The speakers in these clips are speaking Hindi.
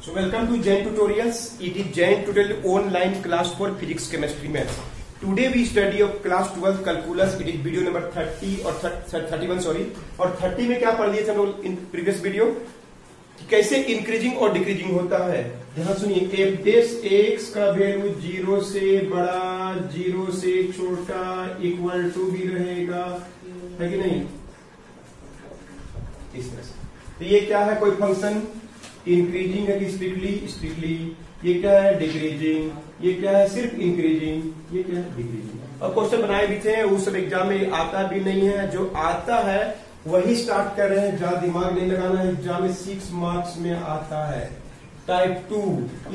So welcome to Jain Tutorials. It is Jain Tutorial online class for physics, chemistry, maths. Today we study of class 12 calculus. It is video number 30 और 31 सॉरी। और 30 में क्या पढ़ लिए थे हम लोग इन प्रीवियस वीडियो कि कैसे इंक्रीजिंग और डिक्रीजिंग होता है। यहाँ सुनिए, एफ डेस एक्स का वैल्यू 0 से बड़ा 0 से छोटा इक्वल टू भी रहेगा, है कि नहीं? इस तरह से। तो ये क्या है? कोई फंक्शन इंक्रीजिंग है कि स्ट्रिक्टली, ये क्या है? डिक्रीजिंग, ये क्या है? सिर्फ इंक्रीजिंग, ये क्या है? डिक्रीजिंग। और क्वेश्चन बनाए भी थे, वो सब एग्जाम में आता भी नहीं है, जो आता है वही स्टार्ट कर रहे हैं, ज्यादा दिमाग नहीं लगाना है। एग्जाम में 6 मार्क्स में आता है। टाइप 2,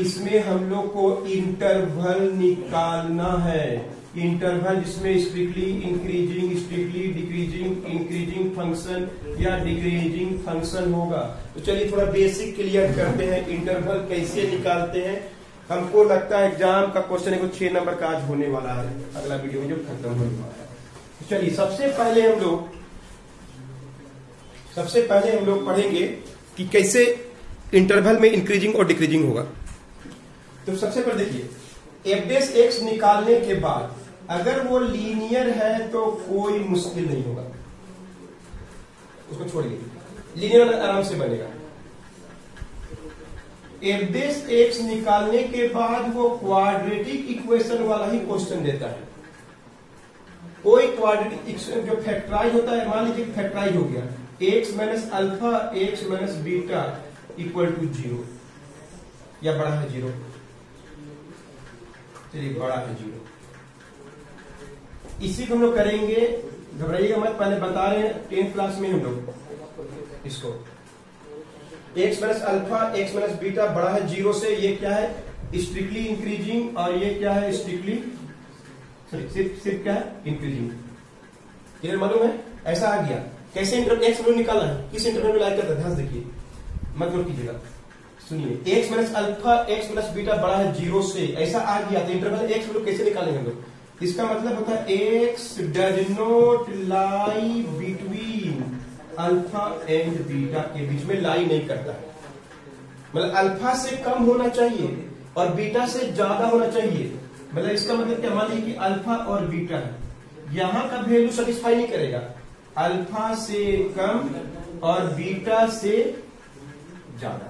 इसमें हम लोग को इंटरवल निकालना है। इंटरवल जिसमें strictly increasing, strictly decreasing, increasing function या डिक्रीजिंग फंक्शन होगा। तो चलिए थोड़ा बेसिक क्लियर करते हैं, इंटरवल कैसे निकालते हैं। हमको लगता है एग्जाम का क्वेश्चन है 6 नंबर का आज होने वाला है, अगला वीडियो में जो खत्म होने वाला है। तो चलिए सबसे पहले हम लोग पढ़ेंगे कि कैसे इंटरवल में इंक्रीजिंग और डिक्रीजिंग होगा। तो सबसे पहले देखिए, एफ डेस एक्स निकालने के बाद अगर वो लीनियर है तो कोई मुश्किल नहीं होगा, उसको छोड़िए, लीनियर आराम से बनेगा। एफ डेस एक्स निकालने के बाद वो क्वाड्रेटिक इक्वेशन वाला ही क्वेश्चन देता है। कोई क्वाड्रेटिक इक्वेशन जो फैक्टराइज होता है, मान लीजिए फैक्टराइज हो गया, X minus alpha X minus beta equal to 0 या बड़ा है 0, चलिए बड़ा है 0। इसी को हम लोग करेंगे, घबराइएगा मत, पहले बता रहे हैं 10th क्लास में हम लोग इसको x minus alpha X minus beta बड़ा है 0 से, ये क्या है? स्ट्रिक्टली इंक्रीजिंग, और ये क्या है? स्ट्रिक्टली सिर्फ क्या है? इंक्रीजिंग। क्लियर मालूम है? ऐसा आ गया। कैसे इंटरवल एक्स वैल्यू निकालना है, किस इंटरवल में लाइक करता है, ध्यान देखिए, मत गौर कीजिएगा। सुनिए, x minus alpha X minus beta बड़ा है 0 से, ऐसा आ गया तो इंटरवल एक्स वैल्यू कैसे निकालेंगे हम लोग? इसका मतलब होता है x does not lie between alpha and beta, के बीच में लाई नहीं करता है। मतलब अल्फा से कम होना चाहिए और बीटा से ज्यादा होना चाहिए। मतलब इसका मतलब क्या? मान लीजिए कि अल्फा और बीटा है, यहां का वैल्यू सेटिस्फाई नहीं करेगा, अल्फा से कम और बीटा से ज्यादा।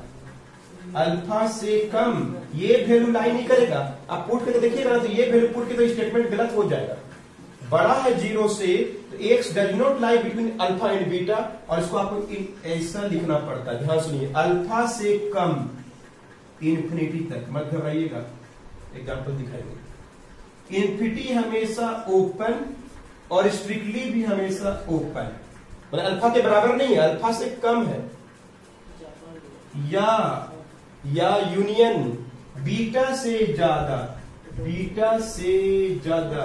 अल्फा से कम ये वैल्यू लाई नहीं करेगा। आप पुट करके देखिएगा तो ये वैल्यू पुट के तो स्टेटमेंट गलत हो जाएगा। बड़ा है 0 से तो x does not lie between alpha and beta, और इसको आपको ऐसा लिखना पड़ता है। ध्यान सुनिए, अल्फा से कम इन्फिनिटी तक, मत घबराइएगा, एग्जाम्पल दिखाएंगे। इन्फिनिटी हमेशा ओपन और स्ट्रिक्टली भी हमेशा ओपन, मतलब अल्फा के बराबर नहीं है, अल्फा से कम है, या यूनियन बीटा से ज्यादा, बीटा से ज्यादा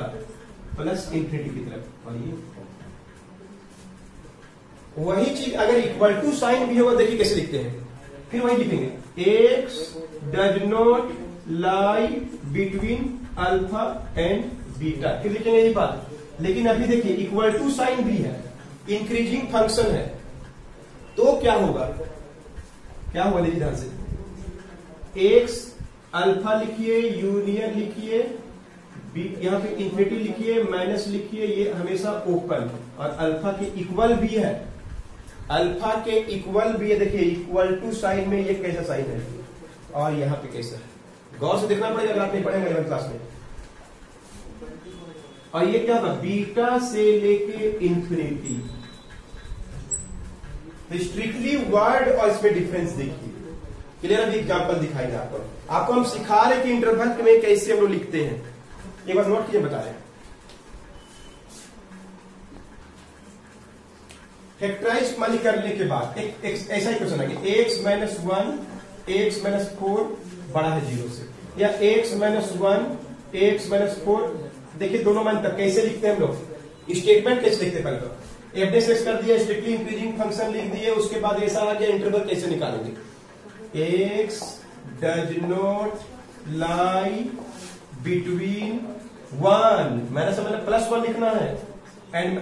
प्लस इंफिनिटी की तरफ। और ये वही चीज अगर इक्वल टू साइन भी होगा, देखिए कैसे लिखते हैं, फिर वही लिखेंगे, x does not lie between alpha and beta, फिर लिखेंगे यही बात। लेकिन अभी देखिए इक्वल टू साइन भी है, इंक्रीजिंग फंक्शन है, तो क्या होगा? क्या होगा देखिए ध्यान से, एक्स अल्फा लिखिए, यूनियन लिखिए, यहां पे इंफिनिटी लिखिए, माइनस लिखिए, ये हमेशा ओपन, और अल्फा के इक्वल भी है, अल्फा के इक्वल भी है। देखिए इक्वल टू साइन में ये कैसा साइन है और यहाँ पे कैसा है, गौर से देखना पड़ेगा अगर आप नहीं पढ़ेंगे 11th क्लास में। और ये क्या था? बीटा से लेके इंफिनिटी। तो स्ट्रिक्टली वर्ड और इसमें डिफरेंस देखिए, क्लियर? अभी एग्जाम्पल दिखाएगा आपको हम सिखा रहे कि इंटरवल में कैसे हम लोग लिखते हैं, एक बार नोट कीजिए, बता रहे हैं। फैक्टराइज मानी करने के बाद एक ऐसा ही क्वेश्चन है कि एक्स माइनस 1 एक्स माइनस 4 बड़ा है 0 से, या एक्स माइनस 1 एक्स माइनस 4, देखिए दोनों मान तक कैसे लिखते हैं हम लोग, स्टेटमेंट कैसे लिखते हैं? पहले तो एफ डेस एक्स कर दिया, स्ट्रिक्टली इंक्रीजिंग फंक्शन लिख दिए, उसके बाद ऐसा आ गया, इंटरवल कैसे निकालेंगे? X does not lie between 1, मैंने समझा +1 लिखना है, एंड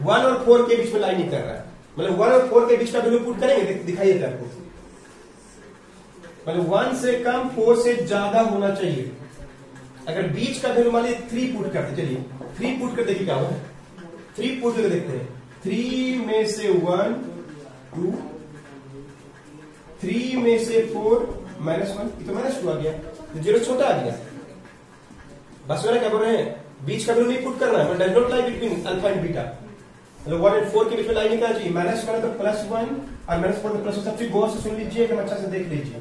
1 और 4 के बीच में लाई नहीं कर रहा है, मतलब 1 और 4 के बीच का वैल्यू पुट करेंगे, दिखाइए आपको मतलब 1 से कम 4 से ज्यादा होना चाहिए। अगर बीच का वैल्यू मान लीजिए 3 पुट करते, चलिए 3 पुट कर देखिए क्या होगा। 3 पुट करके देखते हैं। 3 में से 1 2, 3 में से 4 -1, ये तो -2 आ गया, तो 0 छोटा आ गया। बस मेरा क्या बोल रहे हैं, बीच का वैल्यू नहीं पुट करना है, but does not lie between alpha and beta. मतलब 1 और 4 के बीच में लाई नहीं करना चाहिए। -1 तो +1 और -4 तो +1। सब चीज गौर से सुन लीजिए, एकदम अच्छा से देख लीजिए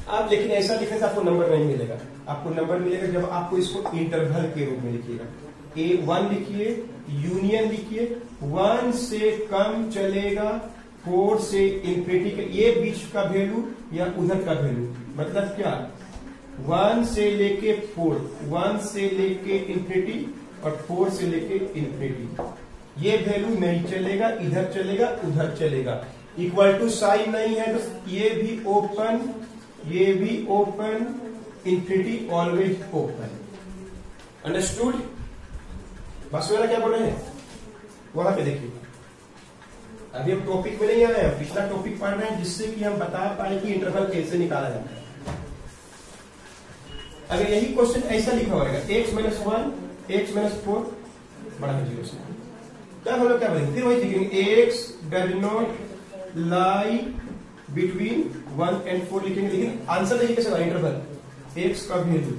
आप। लेकिन ऐसा लिखने से आपको नंबर नहीं मिलेगा। आपको नंबर मिलेगा जब आपको इसको इंटरवल के रूप में लिखिएगा। A1 लिखिए, यूनियन लिखिए, 1 से कम चलेगा, 4 से इंफिनिटी के, ये बीच का वैल्यू या उधर का वैल्यू, मतलब क्या 1 से लेके 4, 1 से लेके इंफिनिटी और 4 से लेके इंफिनिटी, ये वैल्यू नहीं चलेगा, इधर चलेगा उधर चलेगा। इक्वल टू साइन नहीं है तो ये भी ओपन, ये भी open, infinity always open. Understood? बस वाला क्या बोल रहे हैं वहां पे देखिए। अभी हम टॉपिक में नहीं आए हैं, पिछला टॉपिक पढ़ रहे हैं जिससे कि हम बता पाए कि इंटरवल कैसे निकाला जाता है। अगर यही क्वेश्चन ऐसा लिखा होगा x - 1 x - 4 बड़ा है 0 से, तब हम लोग क्या बोलेंगे, फिर वही लिखेंगे x does not lie between 1 and 4 लिखेंगे। लेकिन आंसर देखिए कैसे होगा, इंटरवल x का value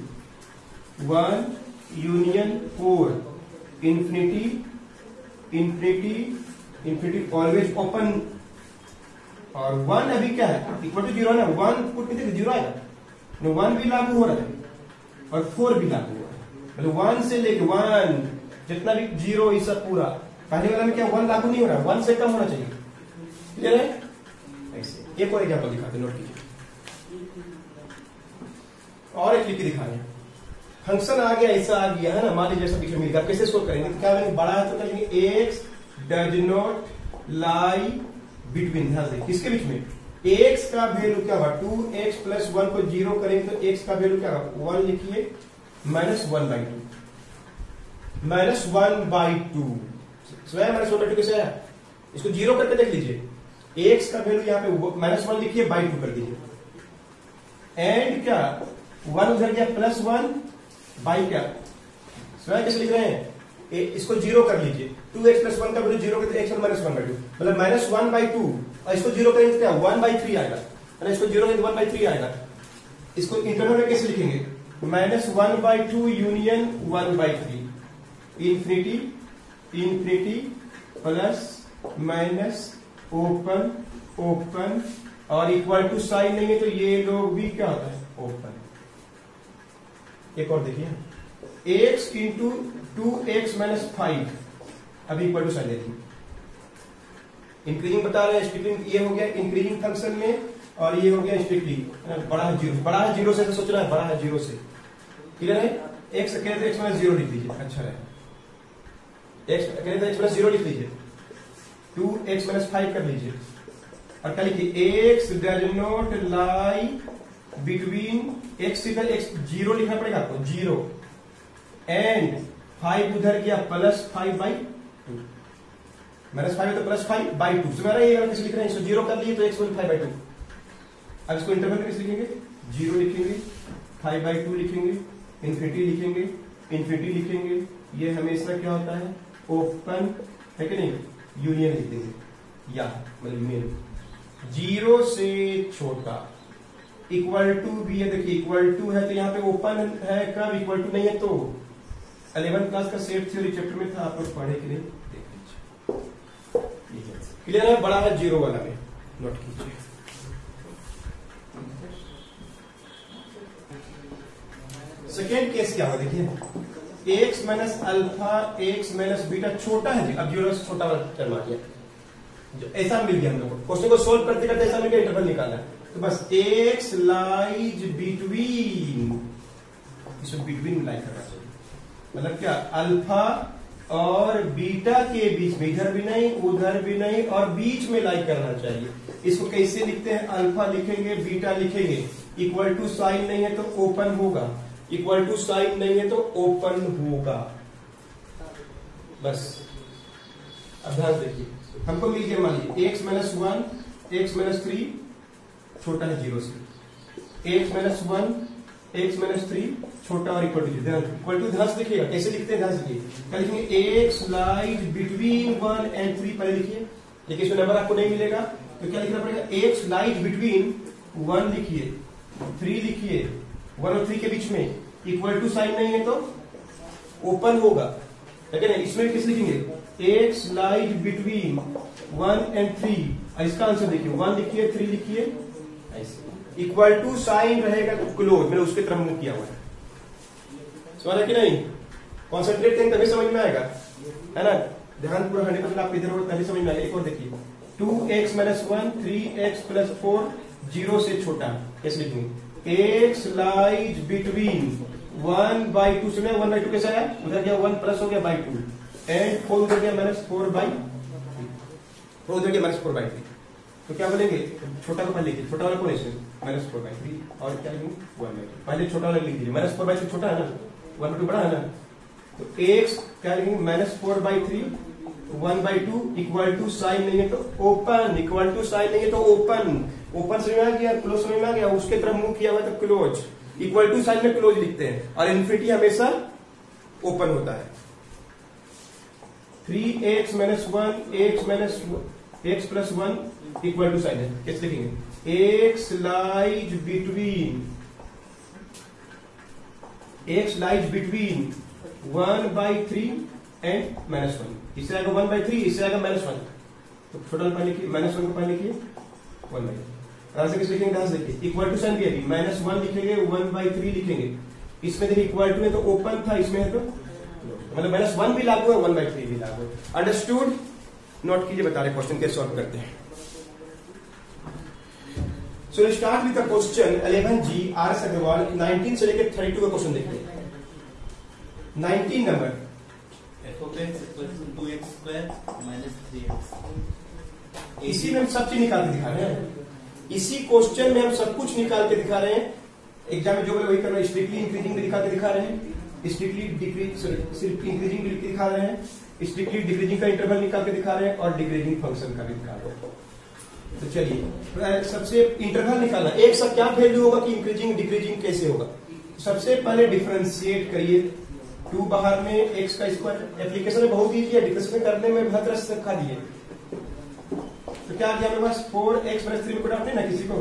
1 union 4 infinity infinity infinity always open, और 1 अभी क्या है इक्वल टू 0 है ना, 1 पुट करके 0 आएगा, 1 भी लागू हो रहा है और 4 भी लागू हो रहा है। मतलब 1 से लेके 1 जितना भी 0 ये सब पूरा, पहले वाला में क्या 1 लागू नहीं हो रहा है, 1 से कम होना चाहिए। क्लियर है? ऐसे एक और एग्जाम्पल दिखाते, नोट कीजिए, और एक लिख के दिखा रहे हैं। फंक्शन आ गया, ऐसा आ गया है ना, मान लीजिए ऐसा बीच में मिल गया, कैसे सोल्व करेंगे, तो क्या करेंगे, बड़ा है तो कहेंगे x does not lie between, ध्यान से किसके बीच में, x का वैल्यू क्या होगा 2x + 1 को 0 करेंगे तो x का वैल्यू क्या होगा 1 लिखिए, -1/2 -1/2 स्वयं -1/2 कैसे आया, इसको 0 करके देख लीजिए। x का वैल्यू यहाँ पे -1 लिखिए, /2 कर दीजिए, एंड क्या 1 उधर गया +1 बाई क्या, स्वयं कैसे लिख रहे हैं, इसको 0 कर लीजिए, 2x + 1 का वैल्यू 0 करते x -1/2, मतलब -1/2, और इसको 0 करेंगे तो क्या 1/3 आएगा, अरे इसको 0 करेंगे 1/3 आएगा। इसको इंटरवल में कैसे लिखेंगे, -1/2 union 1/3 infinity infinity plus minus open open, और इक्वल टू साइन नहीं है तो ये लोग भी क्या होता है ओपन। एक और देखिए, x इंटू 2x - 5 अभी इक्वल टू साइन देखिए, इंक्रीजिंग बता रहे हैं, स्ट्रिक्टली ये हो गया इंक्रीजिंग फंक्शन में, और ये हो गया स्ट्रिक्टली बड़ा है 0, बड़ा है 0 से सोच रहा है, बड़ा है 0 से, क्लियर है। x कहते हैं x - 0 लिख लीजिए, अच्छा है, x कहते हैं x - 0 लिख लीजिए, 2x - 5 कर लीजिए, और क्या लिखिए x does not lie between x इधर x 0 लिखना पड़ेगा आपको 0 एंड 5 उधर गया +5/2, -5 तो +5/2, तो मेरा ये कैसे लिख रहे हैं, इसको 0 कर लिए तो x 5/2। अब इसको इंटरवल में कैसे लिखेंगे, 0 लिखेंगे, 5/2 लिखेंगे, इंफिनिटी लिखेंगे, इंफिनिटी लिखेंगे, ये हमेशा क्या होता है ओपन है कि नहीं, यूनियन लिख देंगे, या मतलब यूनियन 0 से छोटा इक्वल टू भी है, देखिए इक्वल टू है तो यहाँ पे ओपन है, कब इक्वल टू नहीं है तो 11th क्लास का सेट थ्योरी चैप्टर में था, आप लोग पढ़े कि नहीं देख लीजिए। क्लियर है, बड़ा है 0 वाला में, नोट कीजिए। सेकेंड केस क्या होगा देखिए, x - अल्फा x - बीटा छोटा है जी, अब 0 से छोटा वाला टर्म आ गया, ऐसा मिल गया हम लोग को, क्वेश्चन को सोल्व करते करते ऐसा मिल गया, इंटरवल निकालना है तो बस x लाइज बिटवीन, इसको बिटवीन लाई करना चाहिए, मतलब क्या अल्फा और बीटा के बीच में, इधर भी नहीं उधर भी नहीं और बीच में लाई करना चाहिए। इसको कैसे लिखते हैं, अल्फा लिखेंगे बीटा लिखेंगे, इक्वल टू साइन नहीं है तो ओपन होगा, इक्वल टू साइन नहीं है तो ओपन होगा, बस। अब ध्यान देखिए, हमको मिल गया मान लीजिए x - 1 x - 3 छोटा है 0 से, एक्स माइनस 1 एक्स माइनस 3 छोटा और इक्वल टू 0। इक्वल टू ध्यान से लिखिएगा, कैसे लिखते हैं ध्यान से लिखिए। क्या लिखेंगे? एक्स लाइज बिटवीन 1 एंड 3 पहले लिखिए, देखिए इसमें नंबर आपको नहीं मिलेगा तो क्या लिखना पड़ेगा? एक्स लाइज बिटवीन 1 लिखिए, 3 लिखिए, 1 और 3 के बीच में इक्वल टू साइन नहीं है तो ओपन होगा, ठीक है ना। इसमें किस लिखेंगे? X lies between 1 and 3। इसका आंसर देखिए, 1 लिखिए, 3 लिखिए, ऐसे इक्वल टू साइन रहेगा तो क्लोज, मैंने उसके तरफ मुंह किया हुआ है। समझ कि नहीं? कॉन्सेंट्रेट करेंगे तभी समझ में आएगा, है ना। ध्यान पूरा 100% आप इधर हो तभी समझ में आएगा। एक और देखिए, 2x माइनस 1 3x प्लस 4 0 से छोटा, कैसे लिखेंगे? एक्स लाइज बिटवीन 1/2 से 1/2 कैसा आया? उधर गया 1 प्लस हो गया बाई 2 एंड 4 उधर गया माइनस 4/3, 4 उधर गया माइनस 4/3। तो क्या बोलेंगे? छोटा को पहले लिखिए, छोटा वाला कौन है इसमें? माइनस 4/3 और क्या लिखेंगे? 1/2। पहले छोटा वाला लिख दीजिए, माइनस 4/3 छोटा है ना, 1/2 बड़ा है ना। तो एक्स क्या लिखेंगे? माइनस 4/3 1/2 इक्वल टू साइन नहीं है तो ओपन, इक्वल टू साइन नहीं है तो ओपन। ओपन समझ में आ गया, क्लोज समझ में आ गया, उसके तरफ मुंह किया हुआ तो क्लोज। इक्वल टू साइन में क्लोज लिखते हैं और इन्फिनिटी हमेशा ओपन होता है। 3x minus 1 X plus 1 equal to sign है, कैसे लिखेंगे? X lies between 1/3 and -1। इससे आएगा 1/3, इससे आएगा -1। तो टोटल पहले लिखिए, -1 को पहले लिखिए 1/3। से किस लिखेंगे? ध्यान से देखिए, इक्वल टू साइन भी अभी -1 लिखेंगे, 1/3 लिखेंगे। इसमें देखिए इक्वल टू है तो ओपन था, इसमें है तो मतलब -1 भी लागू है, 1/3 भी लागू है। अंडरस्टूड? नोट कीजिए, बता रहे क्वेश्चन कैसे सॉल्व करते हैं। So start with the question 11G R S Agarwal 19 से लेकर 32 का क्वेश्चन देखिए। 19 नंबर इसी में हम सब चीज निकाल के दिखा रहे हैं, इसी क्वेश्चन में हम सब कुछ निकाल के दिखा रहे हैं। एग्जाम में जो बोले वही करना। स्ट्रिक्टली इंक्रीजिंग भी दिखा के दिखा रहे हैं, स्ट्रिक्टली डिक्रीज सिर्फ इंक्रीजिंग भी दिखा रहे हैं, स्ट्रिक्टली डिक्रीजिंग का इंटरवल निकाल के दिखा रहे हैं और डिक्रीजिंग फंक्शन का भी दिखा रहे हैं। तो चलिए सबसे इंटरवल निकालना, एक सा क्या वैल्यू होगा कि इंक्रीजिंग डिक्रीजिंग कैसे होगा। सबसे पहले डिफरेंशिएट करिए, 2 बाहर में एक्स का स्क्वायर। एप्लीकेशन में बहुत ईजी है, डिफरेंशिएट करने में बहुत रस रखा दिए। तो क्या किया मेरे पास 4x माइनस 3 में कोई डाउट नहीं ना किसी को।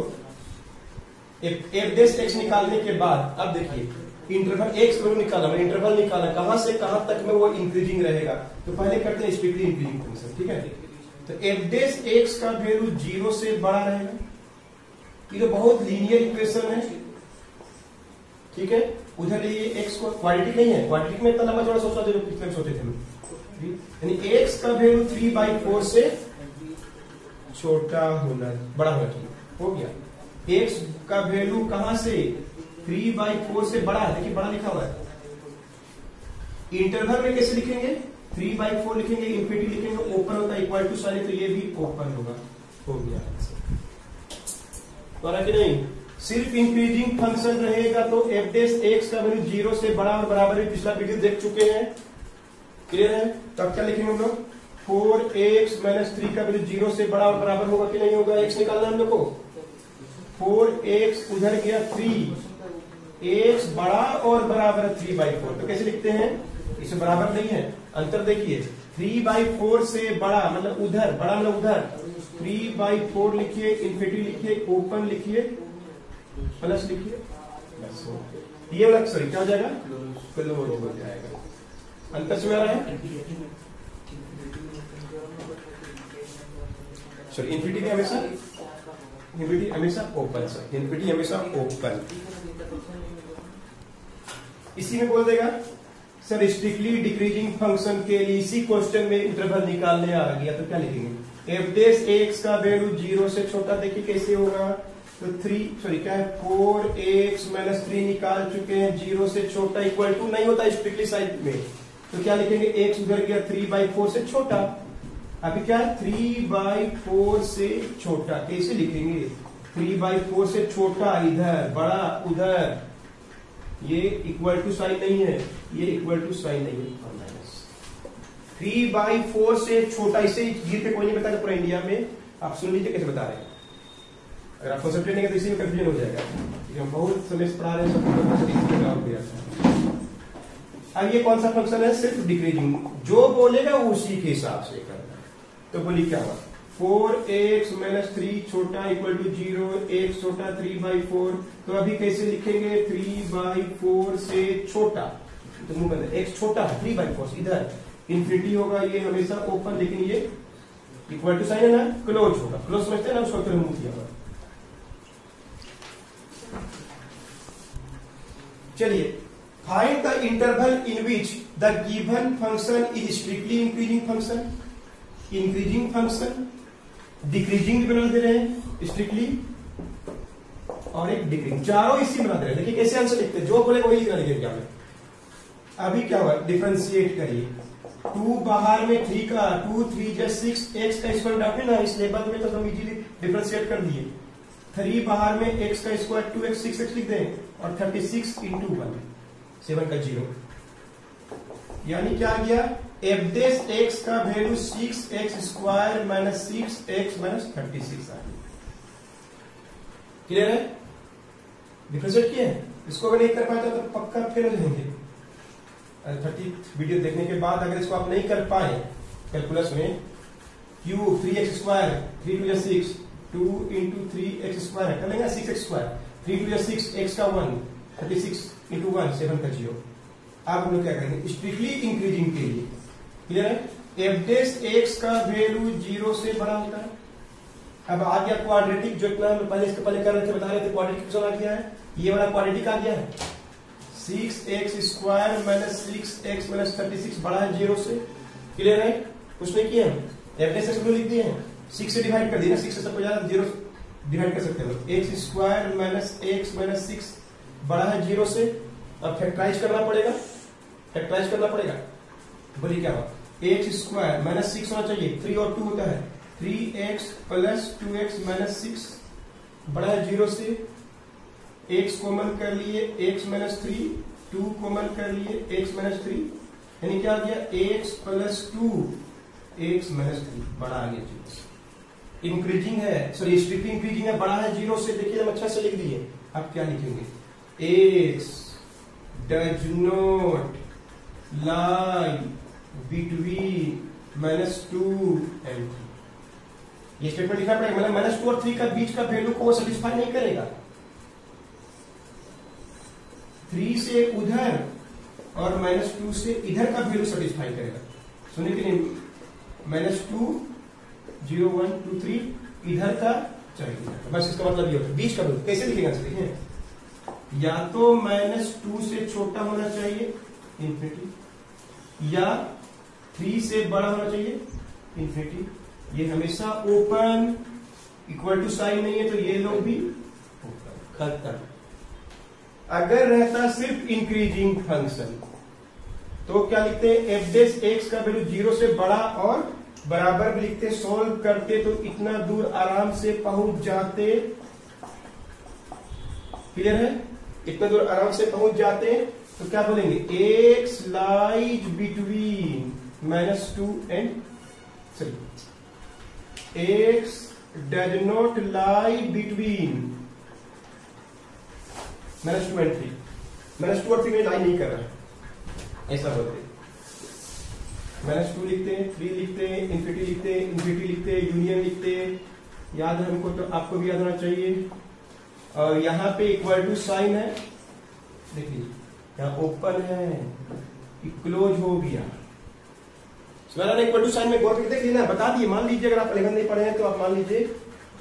एफ डेश एक्स निकालने के बाद अब देखिए इंटरवल एक्स वैल्यू निकाला, इंटरवल निकाला, कहां से कहां तक में वो इंक्रीजिंग रहेगा। तो पहले करते हैं स्ट्रिक्टली इंक्रीजिंग फंक्शन, ठीक है। तो एफ डेश एक्स का वैल्यू 0 से बड़ा रहेगा। ये तो बहुत लीनियर इक्वेशन है, ठीक है। उधर ये एक्स को क्वाड्रेटिक नहीं है, क्वाड्रेटिक में इतना लंबा चौड़ा सोचा जो पिछले सोचे थे, यानी एक्स का वैल्यू 3/4 से छोटा होना, बड़ा होना चाहिए। हो गया, एक्स का वैल्यू कहां से 3/4 से बड़ा है, देखिए बड़ा लिखा हुआ है। इंटरवल में कैसे लिखेंगे? 3/4 लिखेंगे, इंफिनिटी लिखेंगे, ओपन होता है इक्वल टू साइन, तो ये भी ओपन होगा। हो गया तो कि नहीं। सिर्फ इंक्रीजिंग फंक्शन रहेगा तो एफ डेश एक्स का वैल्यू 0 से बड़ा और बराबर है, पिछला वीडियो देख चुके हैं, क्लियर है। तब क्या लिखेंगे हम लोग? 4x माइनस 3 का वैल्यू 0 से बड़ा और बराबर होगा कि नहीं होगा? x निकालना हम लोग को। 4x उधर गया 3, x बड़ा और बराबर है 3/4, तो कैसे लिखते हैं? इसे बराबर नहीं है, अंतर देखिए। 3/4 से बड़ा मतलब उधर, बड़ा मतलब उधर, 3/4 लिखिए, इंफिनिटी लिखिए, ओपन लिखिए, प्लस लिखिए, बस हो गया। ये वाला सॉरी क्या हो जाएगा? क्लोज हो जाएगा। अंतर समझ आ रहा है? सॉरी इंफिनिटी हमेशा ओपन, सर इंफिनिटी हमेशा ओपन। इसी में बोल देगा सर स्ट्रिक्टली डिक्रीजिंग फंक्शन के लिए इसी क्वेश्चन में इंटरवल निकालने आ गया, तो क्या लिखेंगे? एफ डेश एक्स का वैल्यू 0 से छोटा, देखिए कैसे होगा। तो 4x माइनस 3 निकाल चुके हैं, 0 से छोटा इक्वल टू नहीं होता स्ट्रिक्टली साइड में, तो क्या लिखेंगे? x उधर गया 3/4 से छोटा, अभी क्या है? 3/4 से छोटा, कैसे लिखेंगे? 3/4 से छोटा इधर, बड़ा उधर, ये इक्वल टू साइन नहीं है, ये इक्वल टू साइन नहीं है, और माइनस 3/4 से छोटा। इसे ये पे कोई नहीं बताया पूरा इंडिया में, आप सुन लीजिए कैसे बता रहे हैं। अगर आप कॉन्सेंट्रेट नहीं करें तो इसी में कंफ्यूजन हो जाएगा। हम बहुत समय से पढ़ा रहे हैं, सबको जवाब दिया था। अब ये कौन सा फंक्शन है? सिर्फ डिक्रीजिंग, जो बोलेगा उसी के हिसाब से करना है। तो बोलिए क्या हुआ? 4x - 3 छोटा इक्वल टू 0, x छोटा 3/4। तो अभी कैसे लिखेंगे? 3/4 से छोटा, तो मुंह बंद है, x छोटा है 3/4, इधर इंफिनिटी होगा, ये हमेशा ओपन, लेकिन ये इक्वल टू साइन है ना, क्लोज होगा। क्लोज समझते हैं ना, उसको फिर मुंह किया हुआ। चलिए, find the interval in which the given function is strictly increasing function, increasing function, decreasing भी बना दे रहे हैं स्ट्रिक्टली, और एक डिक्रीजिंग, चारों इसी बना दे रहे हैं। देखिए कैसे आंसर लिखते हैं, जो बोले वही लिखना लिखेंगे क्या में। अभी क्या हुआ? डिफरेंशिएट करिए। 2 बाहर में 3 का, 2 3 × 6, x का स्क्वायर डाले ना इस लेवल में, तो हम इजीली डिफरेंशिएट कर दिए। 3 बाहर में x का स्क्वायर 2x 6x लिख दें, और 36 × 1 7 का 0, यानी क्या आ गया? f' x का वैल्यू 6x² - 6x - 36 आ गया। क्लियर है? डिफरेंशिएट किए, इसको अगर नहीं कर पाए तो पक्का फेल हो जाएंगे। 30 वीडियो देखने के बाद अगर इसको आप नहीं कर पाए कैलकुलस में, क्यूब 3x², 3 × 6, 2 × 3x² कर लेंगे, 6x², 3 × 6, x का 1, 36 × 1 7 का 0। अब हम लोग क्या करेंगे? स्ट्रिक्टली इंक्रीजिंग के लिए, क्लियर है? f' का वैल्यू 0 से बड़ा होता है। अब आ गया क्वाड्रेटिक, जो इतना हम पहले इसके पहले कर रहे थे, बता रहे थे, क्वाड्रेटिक आ गया है, ये वाला क्वाड्रेटिक आ गया है। 6x² - 6x - 36 बड़ा है 0 से, क्लियर है? कुछ नहीं किया, f' लिख दिए हैं, 6 से डिवाइड कर दिया, 6 से सबको ज्यादा 0 डिवाइड कर सकते हैं। x² - x - 6 बड़ा है 0 से। अब फैक्टराइज करना पड़ेगा, फैक्टराइज करना पड़ेगा। बोलिए क्या हुआ? x² - 6 होना चाहिए, 3 और 2 होता है, 3x + 2x - 6 बड़ा है 0 से। x कॉमन कर लिए, x - 3, 2 कॉमन कर लिए, x - 3, यानी क्या आ गया? x + 2 x - 3 बड़ा आ गया 0 से। इंक्रीजिंग है, सॉरी स्ट्रिक्टली इंक्रीजिंग है, बड़ा है 0 से। देखिए हम अच्छा से लिख दिए। अब क्या लिखेंगे? x does not lie between -2 and 3। ये स्टेटमेंट लिखना पड़ेगा, मतलब -2 और 3 का बीच का वैल्यू को वो सेटिस्फाई नहीं करेगा। 3 से उधर और -2 से इधर का वैल्यू सेटिस्फाई करेगा। सुनिए कि नहीं? -2 0 1 2 3 इधर का चाहिए, बस इसका मतलब ये होता है। बीच का वैल्यू कैसे लिखेगा? देखिए, या तो -2 से छोटा होना चाहिए इंफिनिटी, या 3 से बड़ा होना चाहिए इंफिनिटी। ये हमेशा ओपन, इक्वल टू साइन नहीं है तो ये लोग भी खत्म। अगर रहता सिर्फ इंक्रीजिंग फंक्शन तो क्या लिखते हैं? f' का वैल्यू 0 से बड़ा और बराबर भी लिखते, सोल्व करते तो इतना दूर आराम से पहुंच जाते। क्लियर है? इतना दूर आराम से पहुंच जाते। तो क्या बोलेंगे? x lies between -2 and x does not lie between -2 and 3। -2 और 3 में लाई नहीं कर रहा है, ऐसा बोलते। -2 लिखते हैं, 3 लिखते हैं, इंफिनिटी लिखते हैं, इंफिनिटी लिखते हैं, यूनियन लिखते हैं। याद है हमको, तो आपको भी याद होना चाहिए। और यहां पे इक्वल टू साइन है, देखिए यहाँ ओपन है, क्लोज हो गया। इक्वल टू साइन में गौर करके देख लीजिए ना, बता दिए। मान लीजिए अगर आप 11 नहीं पढ़े हैं तो आप मान लीजिए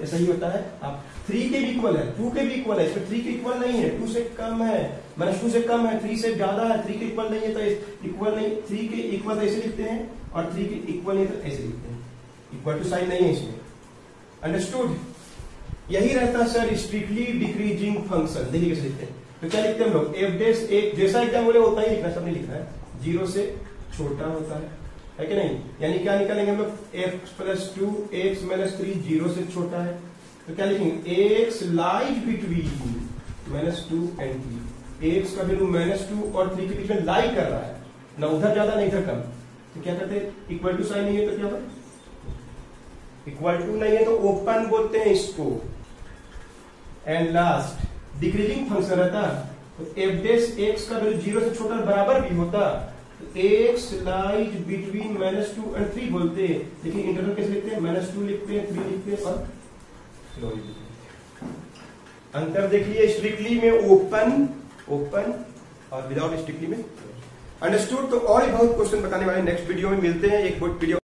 ऐसा ही होता है। आप 3 के भी इक्वल है, 2 के भी इक्वल है, इसमें 3 के इक्वल नहीं है, 2 से कम है, -2 से कम है, 3 से ज्यादा है, 3 के इक्वल नहीं है तो इक्वल नहीं, 3 के इक्वल ऐसे लिखते हैं, और 3 के इक्वल नहीं तो ऐसे लिखते हैं। इक्वल टू साइन नहीं है इसमें। अंडरस्टूड? यही रहता है सर स्ट्रिक्टली डिक्रीजिंग फंक्शन। देखिए कैसे लिखते हैं। तो क्या लिखते हैं हम लोग? f' एक जैसा एग्जाम बोले उतना ही लिखना, सब नहीं लिखना है। 0 से छोटा होता है कि नहीं? यानी क्या निकालेंगे हम लोग? x + 2 x - 3 0 से छोटा है, तो क्या लिखेंगे? x lies between -2 and 3। x का वैल्यू -2 और 3 के बीच में लाई कर रहा है, ना उधर ज्यादा नहीं इधर कम। तो क्या कहते हैं? इक्वल टू साइन नहीं है तो क्या होगा? इक्वल टू नहीं है तो ओपन बोलते हैं इसको। एंड लास्ट डिक्रीजिंग फंक्शन रहता तो एफ डैश एक्स का वैल्यू 0 से छोटा बराबर भी होता तो एक्स लाइज बिटवीन -2 और 3 बोलते, लेकिन इंटरवल कैसे लिखते हैं, -2 लिखते हैं, 3 लिखते हैं और स्लो लिखते हैं। अंतर देखिए, स्ट्रिक्टली में ओपन और विदाउट स्ट्रिक्टली में अंडरस्टूड। तो और भी बहुत क्वेश्चन बताने वाले नेक्स्ट वीडियो में मिलते हैं। एक वीडियो